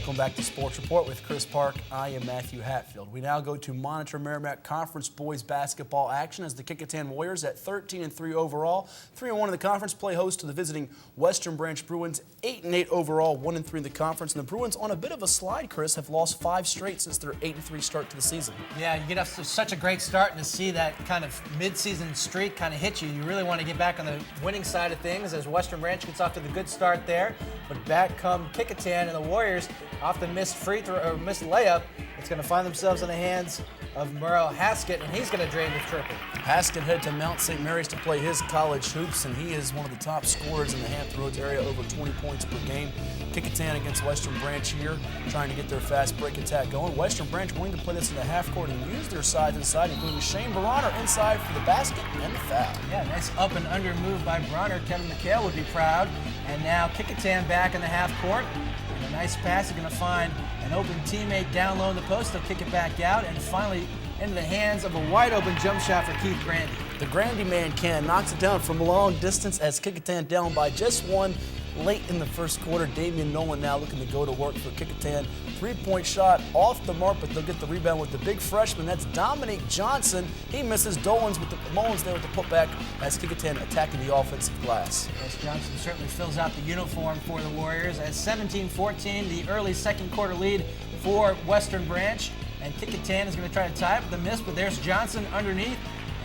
Welcome back to Sports Report with Chris Park. I am Matthew Hatfield. We now go to monitor Merrimack Conference boys basketball action as the Kecoughtan Warriors at 13-3 overall, 3-1 in the conference, play host to the visiting Western Branch Bruins, 8-8 overall, 1-3 in the conference. And the Bruins on a bit of a slide, Chris, have lost 5 straight since their 8-3 start to the season. Yeah, you get off to such a great start, and to see that kind of mid-season streak kind of hit you, you really want to get back on the winning side of things as Western Branch gets off to the good start there. But back come Kecoughtan, and the Warriors, off the missed free throw or missed layup, it's going to find themselves in the hands of Merrill Haskett, and he's going to drain the triple. Haskett headed to Mount St. Mary's to play his college hoops, and he is one of the top scorers in the Hampton Roads area, over 20 points per game. Kecoughtan against Western Branch here, trying to get their fast break attack going. Western Branch willing to play this in the half court and use their size inside, including Shane Bronner inside for the basket and the foul. Yeah, nice up and under move by Bronner. Kevin McHale would be proud. And now Kecoughtan back in the half court. And a nice pass. He's going to find an open teammate down low in the post. They'll kick it back out, and finally into the hands of a wide open jump shot for Keith Grandy. The Grandy man knocks it down from a long distance as Kecoughtan down by just one late in the first quarter. Damian Nolan now looking to go to work for Kecoughtan. 3-point shot off the mark, but they'll get the rebound with the big freshman. That's Dominic Johnson. He misses. Mullins there with the putback as Kecoughtan attacking the offensive glass. Yes, Johnson certainly fills out the uniform for the Warriors as 17-14, the early second quarter lead for Western Branch. And Kecoughtan is going to try to tie it with the miss, but there's Johnson underneath.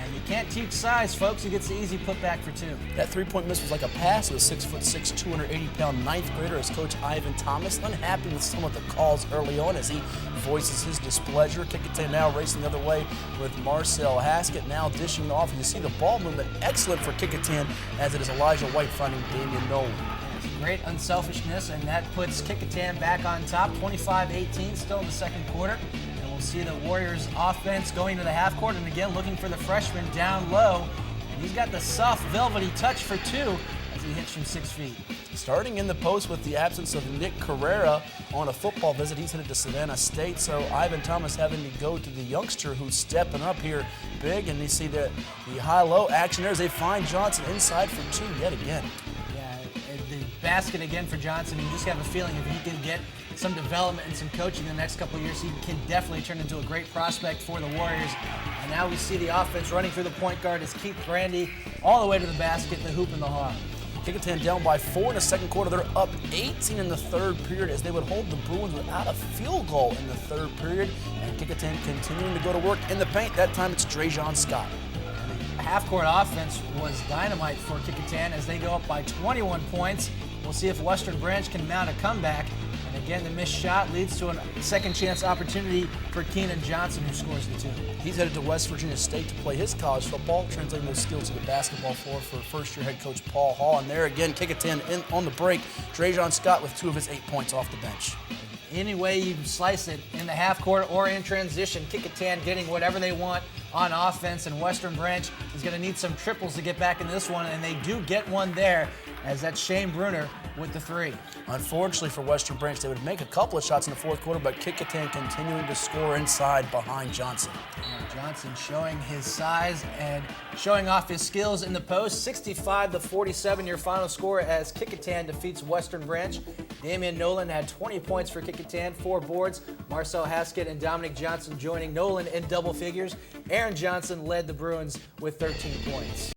And you can't teach size, folks. He gets the easy putback for 2. That 3-point miss was like a pass of a 6'6", 280-pound ninth grader as Coach Ivan Thomas unhappy with some of the calls early on as he voices his displeasure. Kecoughtan now racing the other way with Marcel Haskett now dishing off. You see the ball movement excellent for Kecoughtan as it is Elijah White finding Damian Nolan. Great unselfishness, and that puts Kecoughtan back on top, 25-18, still in the second quarter. And we'll see the Warriors offense going to the half court, and again looking for the freshman down low. And he's got the soft, velvety touch for 2 as he hits from 6 feet. Starting in the post with the absence of Nick Carrera on a football visit. He's headed to Savannah State, so Ivan Thomas having to go to the youngster who's stepping up here big. And you see the high-low action there as they find Johnson inside for 2 yet again. The basket again for Johnson. You just have a feeling if he can get some development and some coaching in the next couple of years, he can definitely turn into a great prospect for the Warriors. And now we see the offense running through the point guard as Keith Grandy all the way to the basket, the hoop and the harm. Kecoughtan down by 4 in the second quarter. They're up 18 in the third period as they would hold the Bruins without a field goal in the third period. And Kecoughtan continuing to go to work in the paint. That time it's Drejon Scott. Half-court offense was dynamite for Kecoughtan as they go up by 21 points. We'll see if Western Branch can mount a comeback. And again, the missed shot leads to a second-chance opportunity for Keenan Johnson, who scores the 2. He's headed to West Virginia State to play his college football, translating those skills to the basketball floor for first-year head coach Paul Hall. And there again, Kecoughtan on the break. Drejon Scott with 2 of his 8 points off the bench. Any way you slice it, in the half court or in transition, Kecoughtan getting whatever they want on offense, and Western Branch is going to need some triples to get back into this one, and they do get one there as that's Shane Bruner with the 3. Unfortunately for Western Branch, they would make a couple of shots in the fourth quarter, but Kecoughtan continuing to score inside behind Johnson. Johnson showing his size and showing off his skills in the post. 65-47 your final score as Kecoughtan defeats Western Branch. Damian Nolan had 20 points for Kecoughtan, 4 boards. Marcel Haskett and Dominic Johnson joining Nolan in double figures. Aaron Johnson led the Bruins with 13 points.